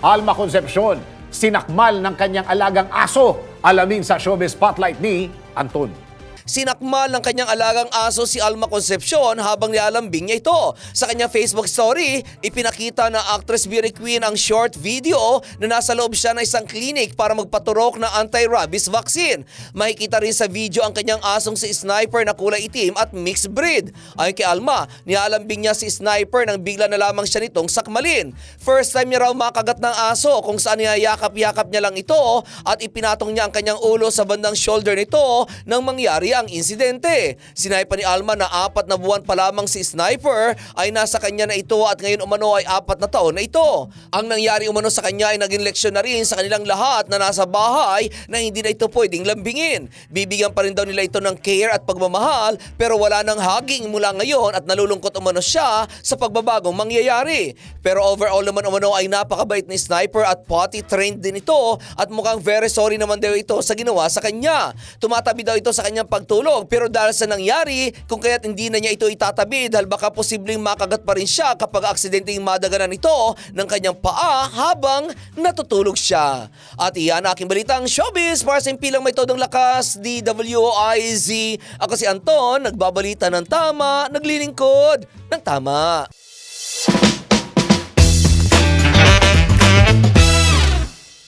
Alma Concepcion, sinakmal ng kanyang alagang aso. Alamin sa Showbiz Spotlight ni Anton. Sinakmal ng kanyang alagang aso si Alma Concepcion habang nilalambing niya ito. Sa kanyang Facebook story, ipinakita ng actress beauty queen ang short video na nasa loob siya ng isang clinic para magpaturok ng anti-rabies vaccine. Makikita rin sa video ang kanyang asong si Sniper na kulay itim at mixed breed. Ayon kay Alma, nilalambing niya si Sniper nang bigla na lamang siya nitong sakmalin. First time niya raw makagat ng aso kung saan niyayakap-yakap niya lang ito at ipinatong niya ang kanyang ulo sa bandang shoulder nito nang mangyari ang insidente. Sinabi pa ni Alma na 4 na buwan pa lamang si Sniper ay nasa kanya na ito at ngayon umano ay 4 na taon na ito. Ang nangyari umano sa kanya ay naging leksyon na rin sa kanilang lahat na nasa bahay na hindi na ito pwedeng lambingin. Bibigyan pa rin daw nila ito ng care at pagmamahal pero wala nang hugging mula ngayon at nalulungkot umano siya sa pagbabagong mangyayari. Pero overall naman umano ay napakabait ni Sniper at potty trained din ito at mukhang very sorry naman daw ito sa ginawa sa kanya. Tumatabi daw ito sa kanyang pagtulog pero dahil sa nangyari kung kaya't hindi na niya ito itatabi dahil baka posibleng makagat pa rin siya kapag aksidenteng madaganan ito ng kanyang paa habang natutulog siya. At iyan aking balitang showbiz para sa impilang may todong lakas, DWIZ. Ako si Anton, nagbabalita ng tama, naglilingkod ng tama.